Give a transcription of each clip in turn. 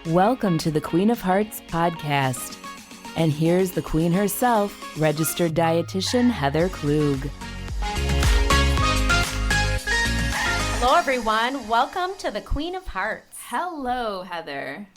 Welcome to the Queen of Hearts podcast. And here's the queen herself, registered dietitian Heather Klug. Hello, everyone. Welcome to the Queen of Hearts. Hello, Heather.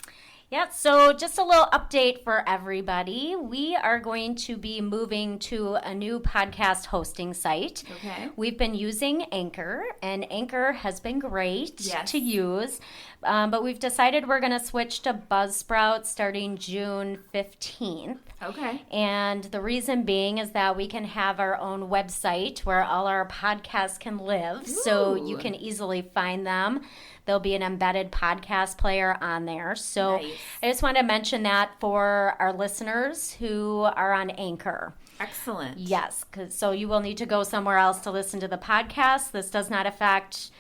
Yeah, so just a little update for everybody. We are going to be moving to a new podcast hosting site. Okay. We've been using Anchor, and Anchor has been great to use. But we've decided we're going to switch to Buzzsprout starting June 15th. Okay. And the reason being is that we can have our own website where all our podcasts can live. Ooh. So you can easily find them. There'll be an embedded podcast player on there. So nice. I just want to mention that for our listeners who are on Anchor. Excellent. Yes, so you will need to go somewhere else to listen to the podcast. This does not affect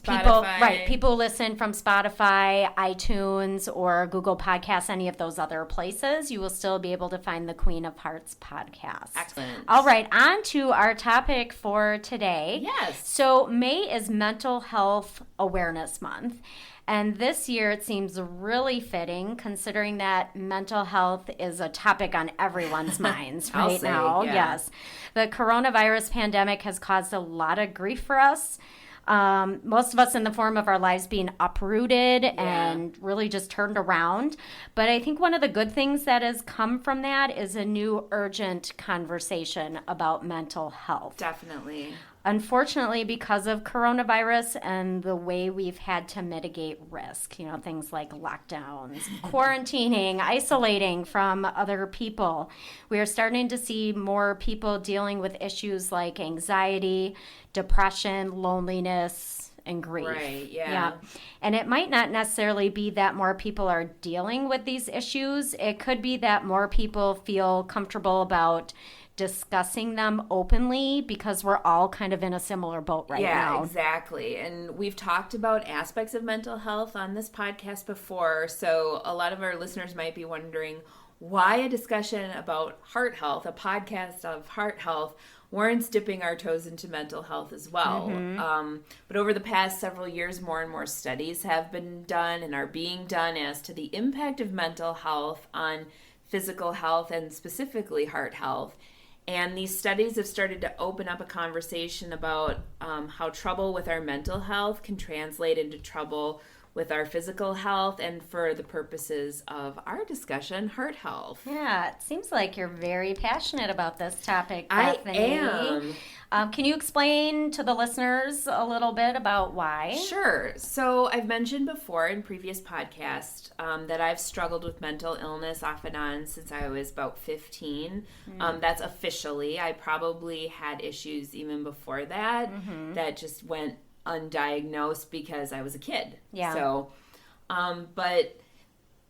people who listen from Spotify, iTunes, or Google Podcasts, any of those other places. You will still be able to find the Queen of Hearts podcast. Excellent. All right, on to our topic for today. Yes. So May is Mental Health Awareness Month. And this year it seems really fitting considering that mental health is a topic on everyone's minds right now. Yeah. Yes. The coronavirus pandemic has caused a lot of grief for us. Most of us in the form of our lives being uprooted and really just turned around. But I think one of the good things that has come from that is a new urgent conversation about mental health. Definitely. Unfortunately, because of coronavirus and the way we've had to mitigate risk, things like lockdowns, quarantining, isolating from other people, we are starting to see more people dealing with issues like anxiety, depression, loneliness, and grief. Right, yeah. And it might not necessarily be that more people are dealing with these issues. It could be that more people feel comfortable about discussing them openly because we're all kind of in a similar boat right now. Yeah, exactly. And we've talked about aspects of mental health on this podcast before, so a lot of our listeners might be wondering why a discussion about heart health, a podcast of heart health, warrants dipping our toes into mental health as well. Mm-hmm. But over the past several years, more and more studies have been done and are being done as to the impact of mental health on physical health and specifically heart health. And these studies have started to open up a conversation about how trouble with our mental health can translate into trouble with our physical health and for the purposes of our discussion, heart health. Yeah, it seems like you're very passionate about this topic, I Bethany. am. Can you explain to the listeners a little bit about why? Sure. So I've mentioned before in previous podcasts that I've struggled with mental illness off and on since I was about 15. That's officially. I probably had issues even before that that just went undiagnosed because I was a kid. Yeah. So, but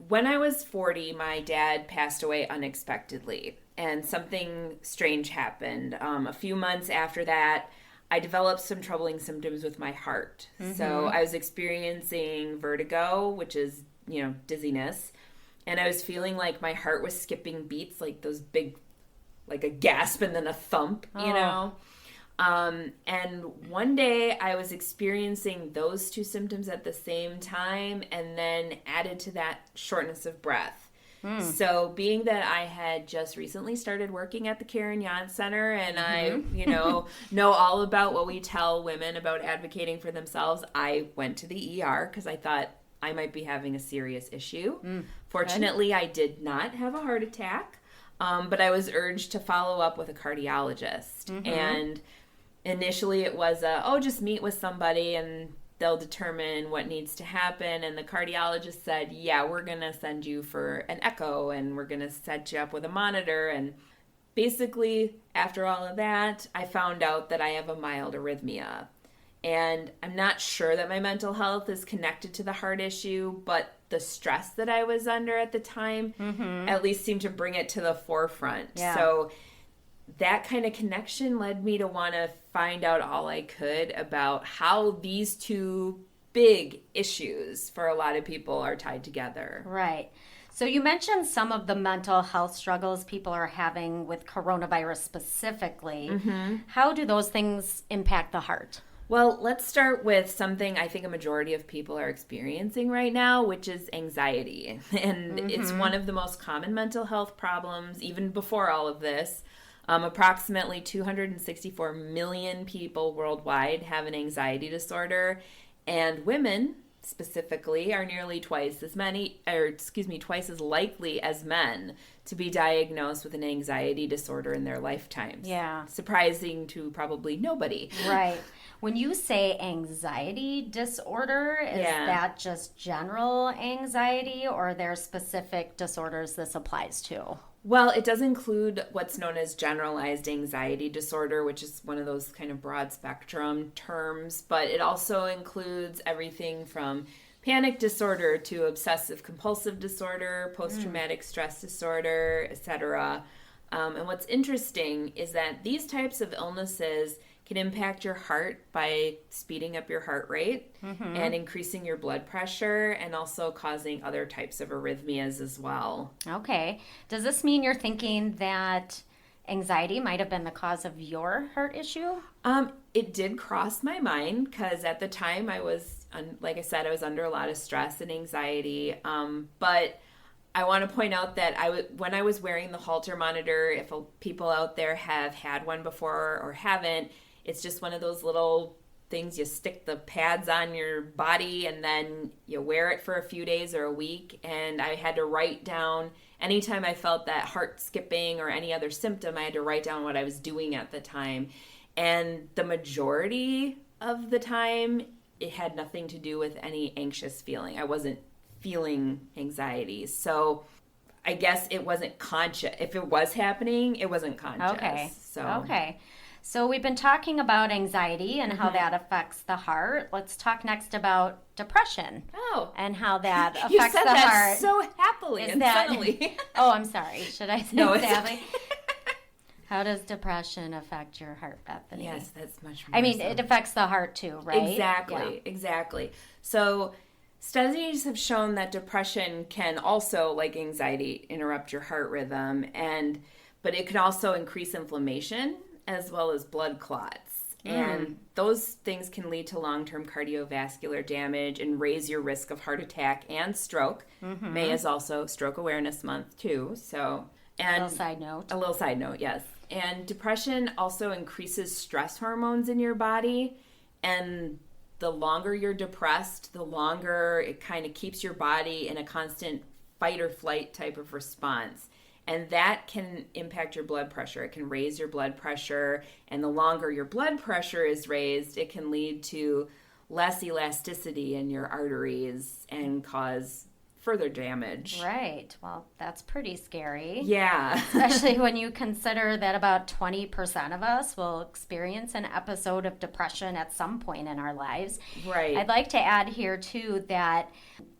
when I was 40, my dad passed away unexpectedly. And something strange happened. A few months after that, I developed some troubling symptoms with my heart. So I was experiencing vertigo, which is, dizziness. And I was feeling like my heart was skipping beats, like those big, like a gasp and then a thump, And one day I was experiencing those two symptoms at the same time and then added to that shortness of breath. So being that I had just recently started working at the Care and Yawn Center and I, know all about what we tell women about advocating for themselves, I went to the ER because I thought I might be having a serious issue. Fortunately, I did not have a heart attack, but I was urged to follow up with a cardiologist. And initially it was, just meet with somebody and they'll determine what needs to happen. And the cardiologist said, yeah, we're going to send you for an echo and we're going to set you up with a monitor. And basically, after all of that, I found out that I have a mild arrhythmia. And I'm not sure that my mental health is connected to the heart issue, but the stress that I was under at the time at least seemed to bring it to the forefront. Yeah. So that kind of connection led me to want to find out all I could about how these two big issues for a lot of people are tied together. Right. So you mentioned some of the mental health struggles people are having with coronavirus specifically. How do those things impact the heart? Well, let's start with something I think a majority of people are experiencing right now, which is anxiety. And it's one of the most common mental health problems, even before all of this. Approximately 264 million people worldwide have an anxiety disorder, and women specifically are nearly twice as likely as men to be diagnosed with an anxiety disorder in their lifetimes. Yeah. Surprising to probably nobody. Right. When you say anxiety disorder, is that just general anxiety, or are there specific disorders this applies to? Well, it does include what's known as generalized anxiety disorder, which is one of those kind of broad spectrum terms, but it also includes everything from panic disorder to obsessive compulsive disorder, post-traumatic stress disorder, etc. And what's interesting is that these types of illnesses can impact your heart by speeding up your heart rate and increasing your blood pressure, and also causing other types of arrhythmias as well. Okay. Does this mean you're thinking that anxiety might have been the cause of your heart issue? It did cross my mind because at the time I was, like I said, I was under a lot of stress and anxiety. But I want to point out that when I was wearing the Holter monitor, if people out there have had one before or haven't, it's just one of those little things you stick the pads on your body and then you wear it for a few days or a week. And I had to write down anytime I felt that heart skipping or any other symptom, I had to write down what I was doing at the time. And the majority of the time, it had nothing to do with any anxious feeling. I wasn't feeling anxiety. So I guess it wasn't conscious. If it was happening, it wasn't conscious. Okay. So we've been talking about anxiety and how that affects the heart. Let's talk next about depression. Oh. And how that affects you said the that heart. so happily suddenly. Oh, I'm sorry. Should I say no, sadly? How does depression affect your heart, Bethany? Yes, that's much more. I mean, it affects the heart too, right? Exactly. So studies have shown that depression can also, like anxiety, interrupt your heart rhythm, but it can also increase inflammation as well as blood clots. And those things can lead to long-term cardiovascular damage and raise your risk of heart attack and stroke. May is also Stroke Awareness Month too. A little side note, yes. And depression also increases stress hormones in your body, and the longer you're depressed, the longer it kind of keeps your body in a constant fight or flight type of response. And that can impact your blood pressure. It can raise your blood pressure. And the longer your blood pressure is raised, it can lead to less elasticity in your arteries and cause further damage. Right. Well, that's pretty scary. Yeah. Especially when you consider that about 20% of us will experience an episode of depression at some point in our lives. Right. I'd like to add here, too, that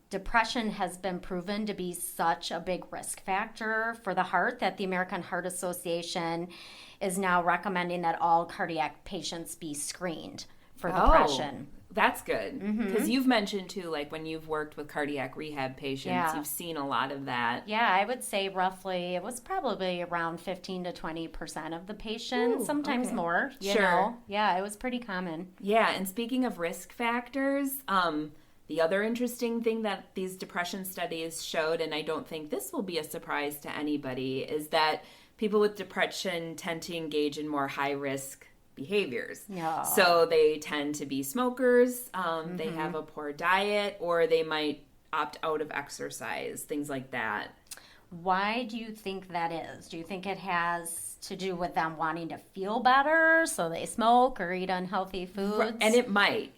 depression has been proven to be such a big risk factor for the heart that the American Heart Association is now recommending that all cardiac patients be screened for depression. That's good. Because you've mentioned too, like when you've worked with cardiac rehab patients, you've seen a lot of that. Yeah, I would say roughly, it was probably around 15 to 20% of the patients, sometimes more. You know? Yeah, it was pretty common. Yeah, and speaking of risk factors, the other interesting thing that these depression studies showed, and I don't think this will be a surprise to anybody, is that people with depression tend to engage in more high-risk behaviors. Yeah. So they tend to be smokers, they have a poor diet, or they might opt out of exercise, things like that. Why do you think that is? Do you think it has to do with them wanting to feel better, so they smoke or eat unhealthy foods? And it might,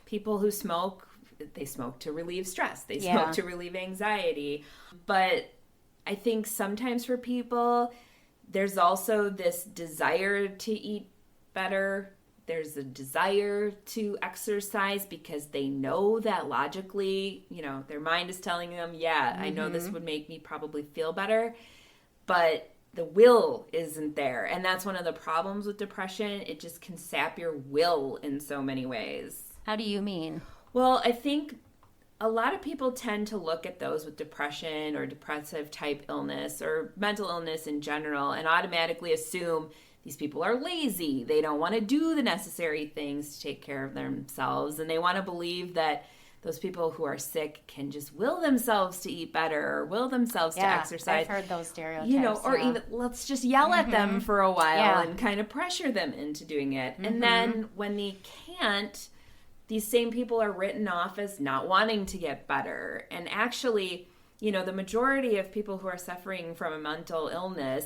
people who smoke, they smoke to relieve stress. They smoke to relieve anxiety. But I think sometimes for people, there's also this desire to eat better. There's a desire to exercise because they know that logically, their mind is telling them, I know this would make me probably feel better. But the will isn't there. And that's one of the problems with depression. It just can sap your will in so many ways. How do you mean? Well, I think a lot of people tend to look at those with depression or depressive type illness or mental illness in general and automatically assume these people are lazy. They don't want to do the necessary things to take care of themselves. And they want to believe that those people who are sick can just will themselves to eat better or will themselves to exercise. I've heard those stereotypes. Or even let's just yell at them for a while and kind of pressure them into doing it. And then when they can't, these same people are written off as not wanting to get better. And actually, the majority of people who are suffering from a mental illness,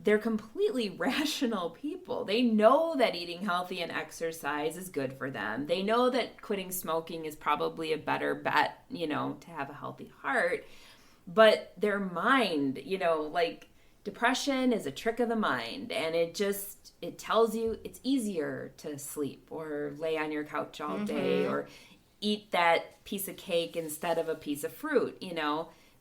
they're completely rational people. They know that eating healthy and exercise is good for them. They know that quitting smoking is probably a better bet, to have a healthy heart. But their mind, like depression is a trick of the mind. And it tells you it's easier to sleep or lay on your couch all day or eat that piece of cake instead of a piece of fruit,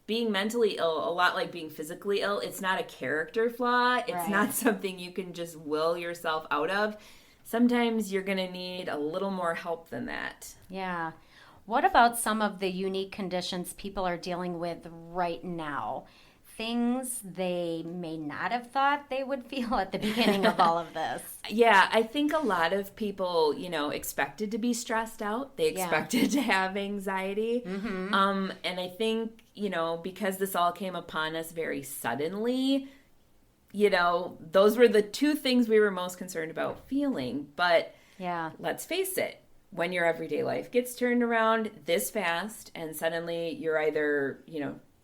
Being mentally ill, a lot like being physically ill, it's not a character flaw. It's not something you can just will yourself out of. Sometimes you're going to need a little more help than that. Yeah. What about some of the unique conditions people are dealing with right now? Things they may not have thought they would feel at the beginning of all of this. Yeah, I think a lot of people, expected to be stressed out. They expected to have anxiety. And I think, because this all came upon us very suddenly, those were the two things we were most concerned about feeling. But let's face it, when your everyday life gets turned around this fast and suddenly you're either,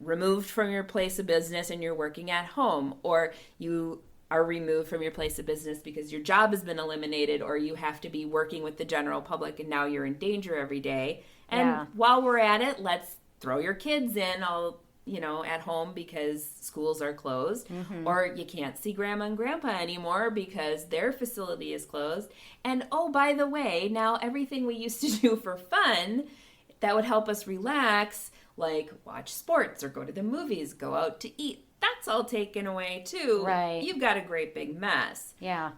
removed from your place of business and you're working at home, or you are removed from your place of business because your job has been eliminated, or you have to be working with the general public and now you're in danger every day. And while we're at it, let's throw your kids in at home because schools are closed, or you can't see grandma and grandpa anymore because their facility is closed. And oh, by the way, now everything we used to do for fun that would help us relax, like watch sports or go to the movies, go out to eat, that's all taken away too. Right. You've got a great big mess. Yeah.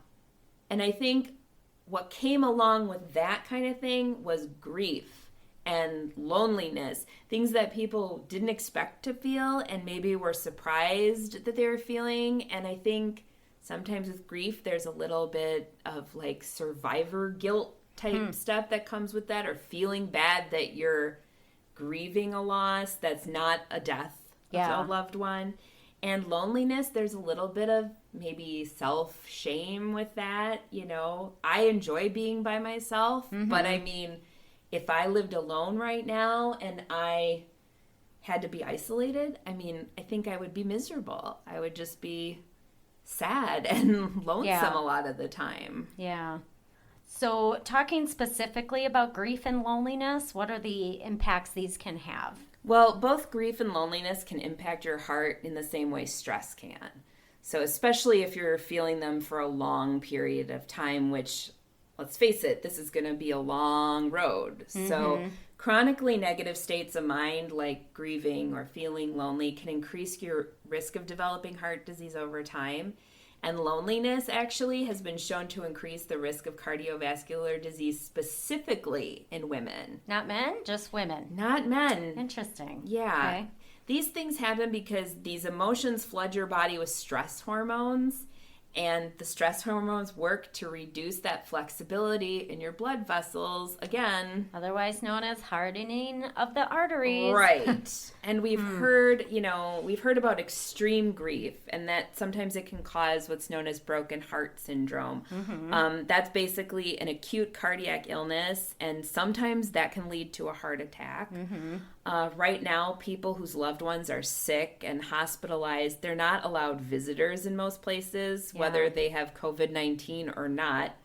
And I think what came along with that kind of thing was grief and loneliness, things that people didn't expect to feel and maybe were surprised that they were feeling. And I think sometimes with grief, there's a little bit of like survivor guilt type stuff that comes with that, or feeling bad that you're grieving a loss that's not a death of a loved one. And loneliness, there's a little bit of maybe self-shame with that. I enjoy being by myself, but I mean, if I lived alone right now and I had to be isolated, I think I would be miserable. I would just be sad and lonesome a lot of the time. Yeah. So talking specifically about grief and loneliness, what are the impacts these can have? Well, both grief and loneliness can impact your heart in the same way stress can. So especially if you're feeling them for a long period of time, which, let's face it, this is going to be a long road. So chronically negative states of mind like grieving or feeling lonely can increase your risk of developing heart disease over time. And loneliness actually has been shown to increase the risk of cardiovascular disease specifically in women. Not men, just women. Not men. Interesting. Yeah. Okay. These things happen because these emotions flood your body with stress hormones, and the stress hormones work to reduce that flexibility in your blood vessels, again. Otherwise known as hardening of the arteries. Right. And we've heard about extreme grief, and that sometimes it can cause what's known as broken heart syndrome. That's basically an acute cardiac illness, and sometimes that can lead to a heart attack. Right now, people whose loved ones are sick and hospitalized, they're not allowed visitors in most places, whether they have COVID-19 or not.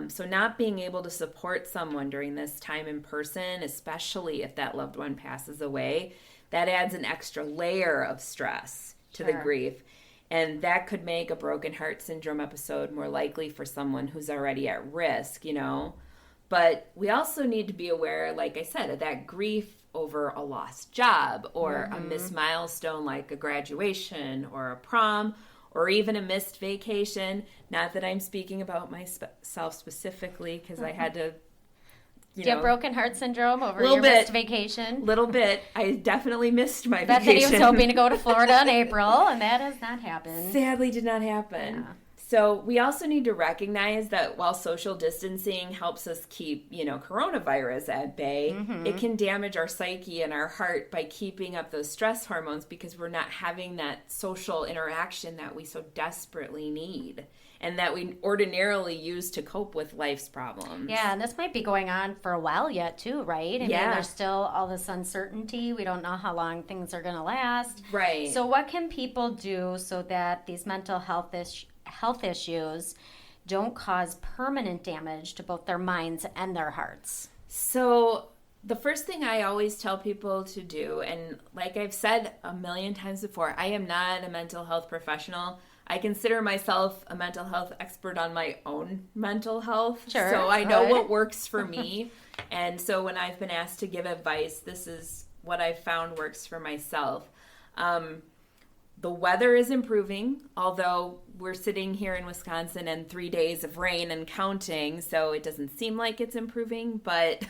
So not being able to support someone during this time in person, especially if that loved one passes away, that adds an extra layer of stress to the grief. And that could make a broken heart syndrome episode more likely for someone who's already at risk, But we also need to be aware, like I said, of that grief over a lost job or a missed milestone like a graduation or a prom or even a missed vacation. Not that I'm speaking about myself specifically because I had to, Do you have broken heart syndrome over your missed vacation? Little bit. I definitely missed my vacation. Bethany was hoping to go to Florida in April, and that has not happened. Sadly did not happen. So we also need to recognize that while social distancing helps us keep, coronavirus at bay, it can damage our psyche and our heart by keeping up those stress hormones because we're not having that social interaction that we so desperately need and that we ordinarily use to cope with life's problems. Yeah, and this might be going on for a while yet too, right? I mean, there's still all this uncertainty. We don't know how long things are going to last. Right. So what can people do so that these mental health issues don't cause permanent damage to both their minds and their hearts? So the first thing I always tell people to do, and like I've said a million times before, I am not a mental health professional. I consider myself a mental health expert on my own mental health. Sure. So I know what works for me. And so when I've been asked to give advice, this is what I've found works for myself. The weather is improving, although we're sitting here in Wisconsin and 3 days of rain and counting, so it doesn't seem like it's improving, but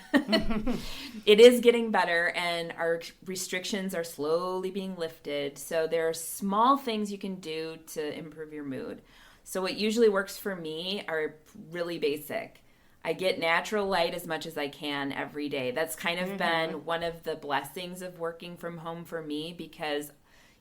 it is getting better, and our restrictions are slowly being lifted. So there are small things you can do to improve your mood. So what usually works for me are really basic. I get natural light as much as I can every day. That's kind of been one of the blessings of working from home for me because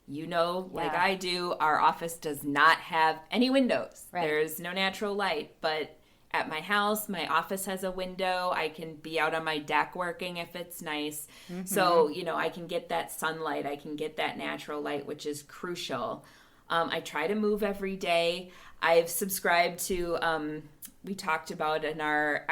like I do, our office does not have any windows. Right. There's no natural light. But at my house, my office has a window. I can be out on my deck working if it's nice. So, I can get that sunlight. I can get that natural light, which is crucial. I try to move every day. I've subscribed to, we talked about in our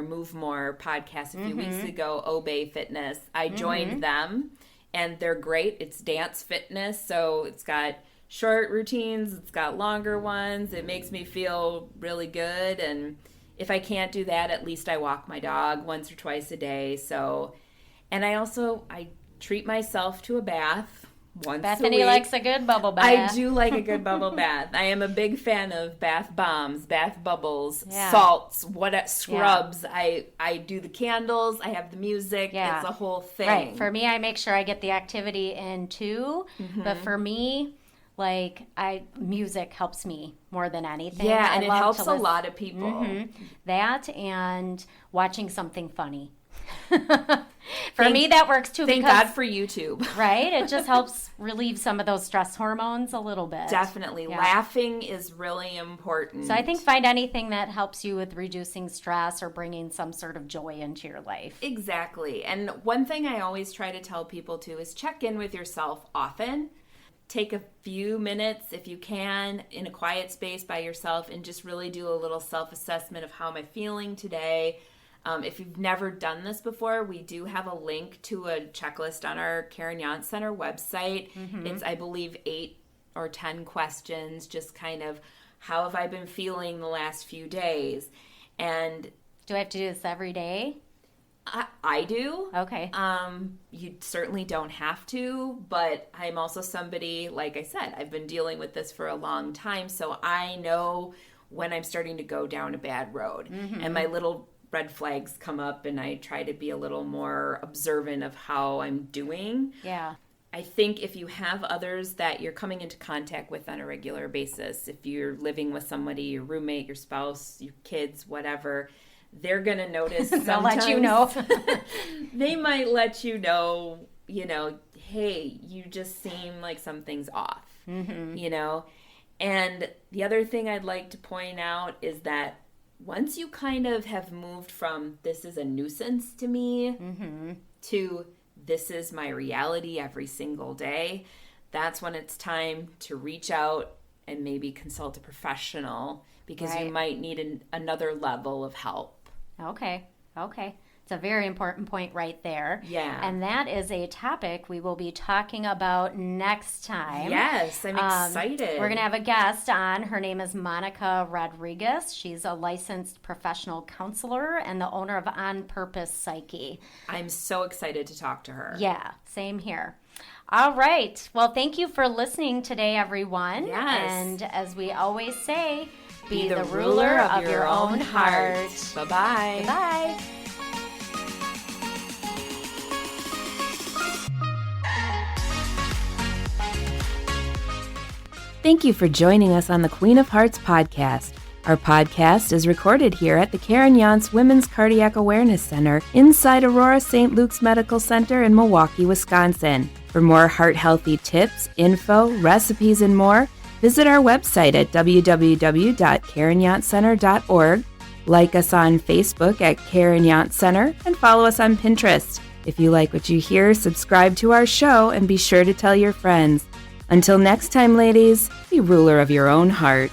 Move More podcast a few weeks ago, Obey Fitness. I joined them. And they're great. It's dance fitness, so it's got short routines, it's got longer ones. It makes me feel really good. And if I can't do that, at least I walk my dog once or twice a day. So, and I treat myself to a bath once Bethany a week. likes a good bubble bath. I do like a good bubble bath. I am a big fan of bath bombs, bath bubbles, salts, scrubs. Yeah. I do the candles. I have the music. Yeah. It's a whole thing. Right. For me, I make sure I get the activity in too. But for me, music helps me more than anything. Yeah, and it helps a lot of people. That and watching something funny. For me, that works too. Thank God for YouTube. Right? It just helps relieve some of those stress hormones a little bit. Definitely. Yeah. Laughing is really important. So I think find anything that helps you with reducing stress or bringing some sort of joy into your life. Exactly. And one thing I always try to tell people too is check in with yourself often. Take a few minutes, if you can, in a quiet space by yourself and just really do a little self-assessment of how am I feeling today. If you've never done this before, we do have a link to a checklist on our Karen Yant Center website. It's, I believe, 8 or 10 questions, just kind of how have I been feeling the last few days. And do I have to do this every day? I do. Okay. You certainly don't have to, but I'm also somebody, like I said, I've been dealing with this for a long time, so I know when I'm starting to go down a bad road. And my little red flags come up and I try to be a little more observant of how I'm doing. Yeah. I think if you have others that you're coming into contact with on a regular basis, if you're living with somebody, your roommate, your spouse, your kids, whatever, they're going to notice sometimes. They'll let you know. They might let you know, hey, you just seem like something's off, And the other thing I'd like to point out is that once you kind of have moved from this is a nuisance to me to this is my reality every single day, that's when it's time to reach out and maybe consult a professional because you might need another level of help. Okay. It's a very important point right there. Yeah. And that is a topic we will be talking about next time. Yes, I'm excited. We're going to have a guest on. Her name is Monica Rodriguez. She's a licensed professional counselor and the owner of On Purpose Psyche. I'm so excited to talk to her. Yeah, same here. All right. Well, thank you for listening today, everyone. Yes. And as we always say, be the ruler of your own heart. Bye-bye. Bye. Thank you for joining us on the Queen of Hearts podcast. Our podcast is recorded here at the Karen Yance Women's Cardiac Awareness Center inside Aurora St. Luke's Medical Center in Milwaukee, Wisconsin. For more heart-healthy tips, info, recipes, and more, visit our website at www.karenyancecenter.org. Like us on Facebook at Karen Yance Center and follow us on Pinterest. If you like what you hear, subscribe to our show and be sure to tell your friends. Until next time, ladies, be ruler of your own heart.